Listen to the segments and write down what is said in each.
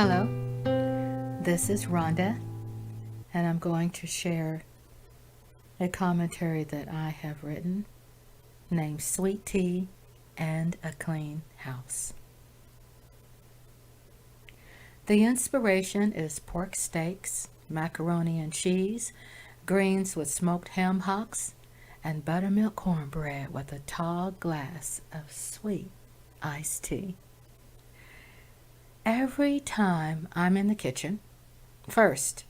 Hello, this is Rhonda, and I'm going to share a commentary that I have written named Sweet Tea and a Clean House. The inspiration is pork steaks, macaroni and cheese, greens with smoked ham hocks, and buttermilk cornbread with a tall glass of sweet iced tea. Every time I'm in the kitchen, first,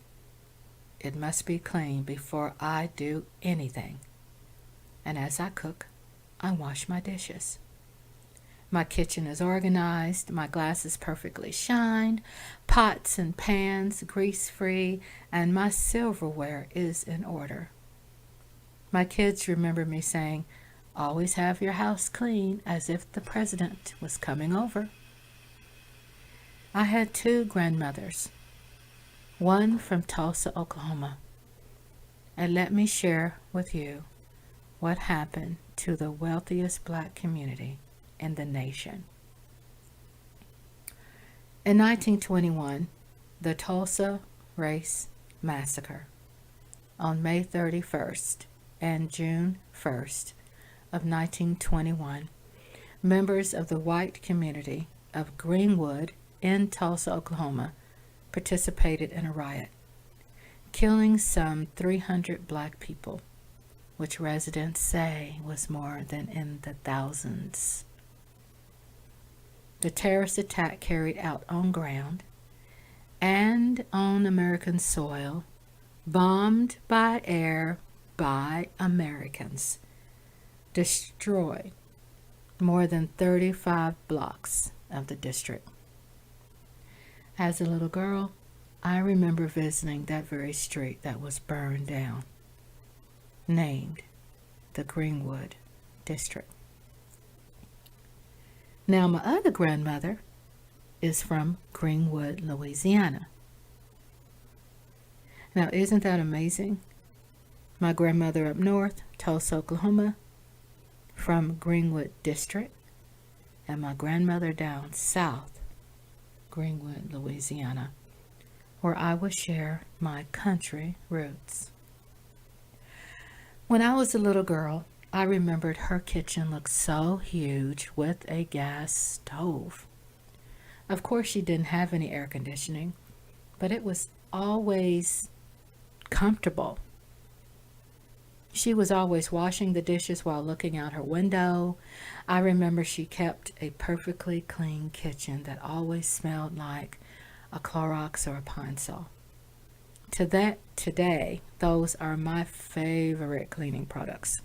it must be clean before I do anything. And as I cook, I wash my dishes. My kitchen is organized, my glasses perfectly shined, pots and pans grease-free, and my silverware is in order. My kids remember me saying, "Always have your house clean," as if the president was coming over. I had two grandmothers, one from Tulsa, Oklahoma, and let me share with you what happened to the wealthiest black community in the nation. In 1921, the Tulsa Race Massacre on May 31st and June 1st of 1921, members of the white community of Greenwood in Tulsa, Oklahoma, participated in a riot, killing some 300 black people, which residents say was more than in the thousands. The terrorist attack carried out on ground and on American soil, bombed by air by Americans, destroyed more than 35 blocks of the district. As a little girl, I remember visiting that very street that was burned down, named the Greenwood district. Now, my other grandmother is from Greenwood, Louisiana. Now, isn't that amazing? My grandmother up north, Tulsa, Oklahoma, from Greenwood district, and my grandmother down south, Greenwood, Louisiana, where I will share my country roots. When I was a little girl, I remembered her kitchen looked so huge with a gas stove. Of course, she didn't have any air conditioning, but it was always comfortable. She was always washing the dishes while looking out her window. I remember she kept a perfectly clean kitchen that always smelled like a Clorox or a Pine Sol. Today, those are my favorite cleaning products.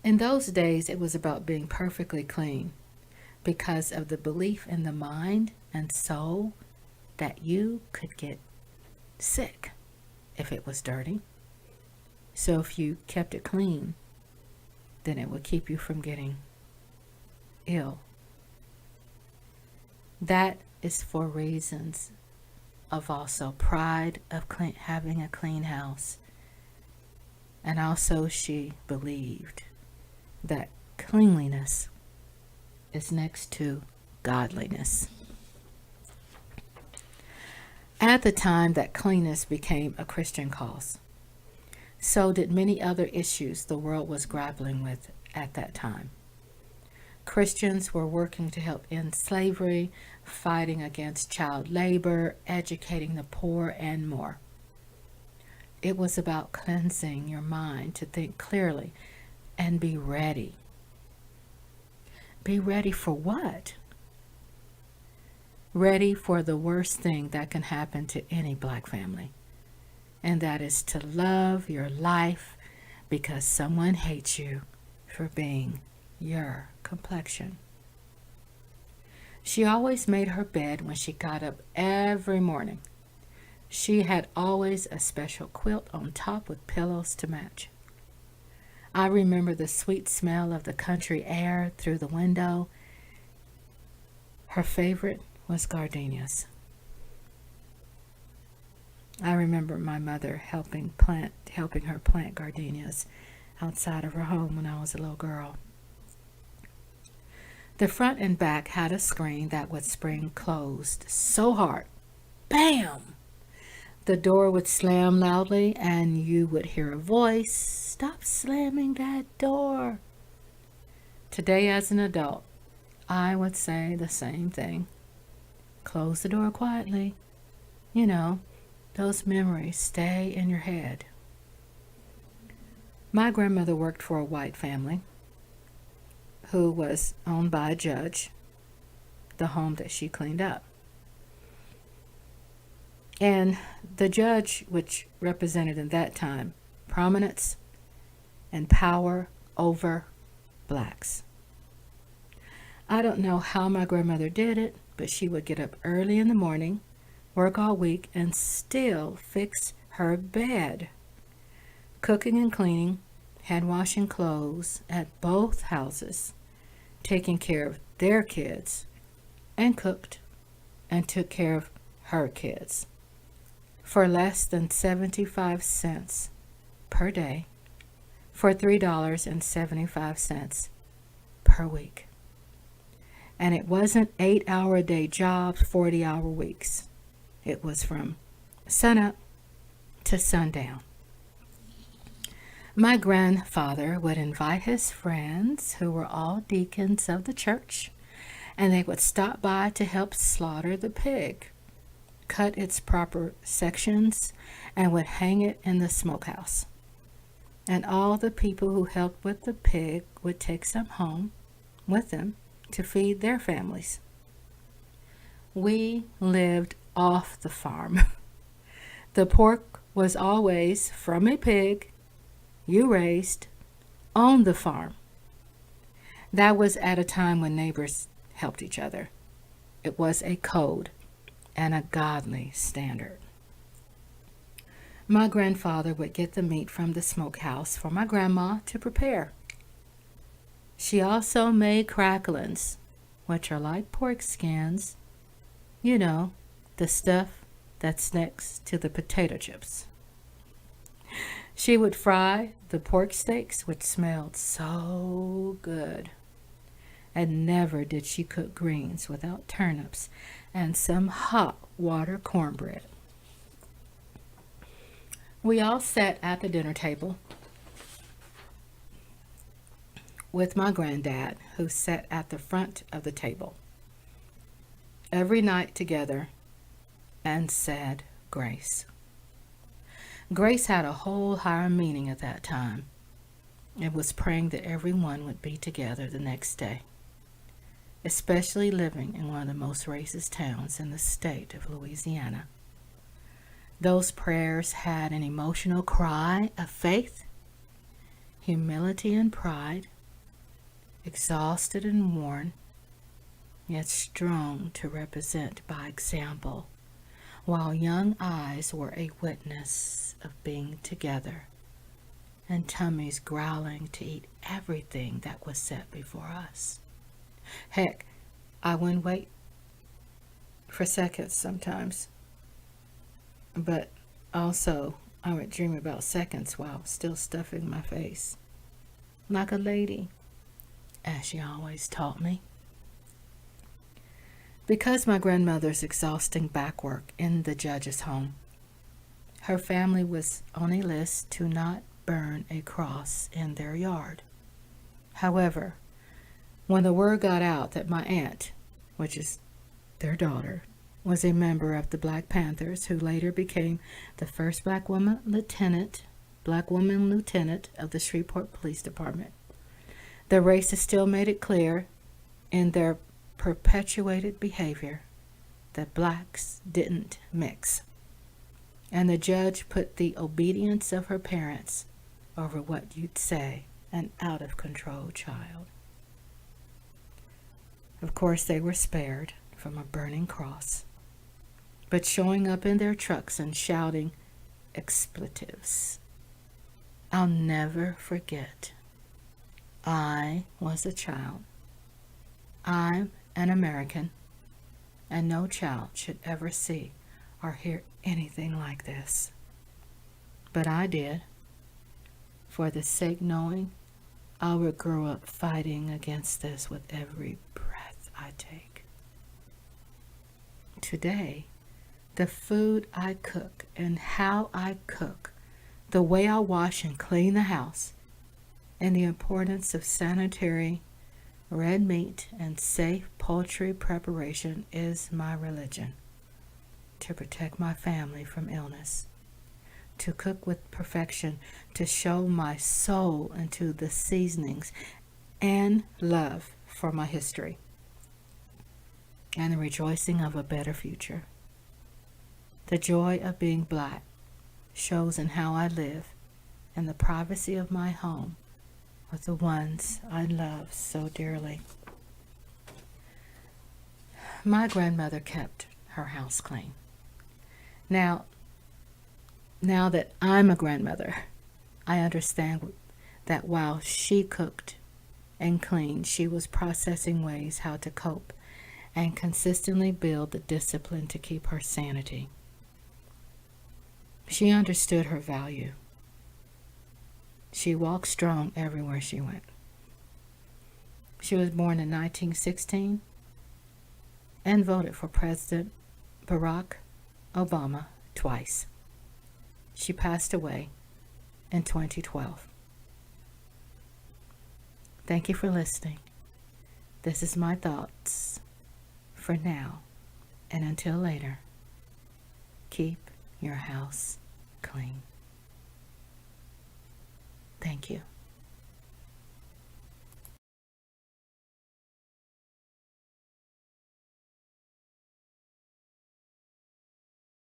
In those days, it was about being perfectly clean because of the belief in the mind and soul that you could get sick if it was dirty. So if you kept it clean, then it would keep you from getting ill. That is for reasons of also pride of having a clean house. And also she believed that cleanliness is next to godliness. At the time that cleanness became a Christian cause, so did many other issues the world was grappling with at that time. Christians were working to help end slavery, fighting against child labor, educating the poor, and more. It was about cleansing your mind to think clearly and be ready. Be ready for what? Ready for the worst thing that can happen to any black family. And that is to love your life because someone hates you for being your complexion. She always made her bed when she got up every morning. She had always a special quilt on top with pillows to match. I remember the sweet smell of the country air through the window. Her favorite was gardenias. I remember my mother helping her plant gardenias outside of her home when I was a little girl. The front and back had a screen that would spring closed so hard. Bam! The door would slam loudly, and you would hear a voice, "Stop slamming that door." Today, as an adult, I would say the same thing. Close the door quietly. You know, those memories stay in your head. My grandmother worked for a white family who was owned by a judge, the home that she cleaned up. And the judge, which represented in that time prominence and power over blacks. I don't know how my grandmother did it, but she would get up early in the morning, work all week, and still fix her bed. Cooking and cleaning, hand washing clothes at both houses, taking care of their kids, and cooked and took care of her kids for less than 75 cents per day for $3.75 per week. And it wasn't 8-hour-a-day jobs, 40-hour weeks. It was from sunup to sundown. My grandfather would invite his friends, who were all deacons of the church, and they would stop by to help slaughter the pig, cut its proper sections, and would hang it in the smokehouse. And all the people who helped with the pig would take some home with them to feed their families. We lived off the farm. The pork was always from a pig you raised on the farm. That was at a time when neighbors helped each other. It was a code and a godly standard. My grandfather would get the meat from the smokehouse for my grandma to prepare. She also made cracklings, which are like pork skins. You know, the stuff that's next to the potato chips. She would fry the pork steaks, which smelled so good. And never did she cook greens without turnips and some hot water cornbread. We all sat at the dinner table with my granddad, who sat at the front of the table every night together and said grace. Grace had a whole higher meaning at that time. It was praying that everyone would be together the next day, especially living in one of the most racist towns in the state of Louisiana. Those prayers had an emotional cry of faith, humility and pride, exhausted and worn, yet strong to represent by example, while young eyes were a witness of being together, and tummies growling to eat everything that was set before us. Heck, I wouldn't wait for seconds sometimes, but also I would dream about seconds while still stuffing my face, like a lady, as she always taught me. Because my grandmother's exhausting back work in the judge's home, her family was on a list to not burn a cross in their yard. However, when the word got out that my aunt, which is their daughter, was a member of the Black Panthers, who later became the first black woman lieutenant of the Shreveport Police Department, the racists still made it clear in their perpetuated behavior that blacks didn't mix. And the judge put the obedience of her parents over what you'd say an out-of-control child. Of course, they were spared from a burning cross, but showing up in their trucks and shouting expletives. I'll never forget. I was a child. I'm an American, and no child should ever see or hear anything like this. But I did, for the sake knowing I would grow up fighting against this with every breath take. Today, the food I cook and how I cook, the way I wash and clean the house, and the importance of sanitary red meat and safe poultry preparation is my religion. To protect my family from illness, to cook with perfection, to show my soul into the seasonings, and love for my history, and the rejoicing of a better future. The joy of being Black shows in how I live in the privacy of my home with the ones I love so dearly. My grandmother kept her house clean. Now that I'm a grandmother, I understand that while she cooked and cleaned, she was processing ways how to cope and consistently build the discipline to keep her sanity. She understood her value. She walked strong everywhere she went. She was born in 1916 and voted for President Barack Obama twice. She passed away in 2012. Thank you for listening. This is my thoughts for now, and until later, keep your house clean. Thank you.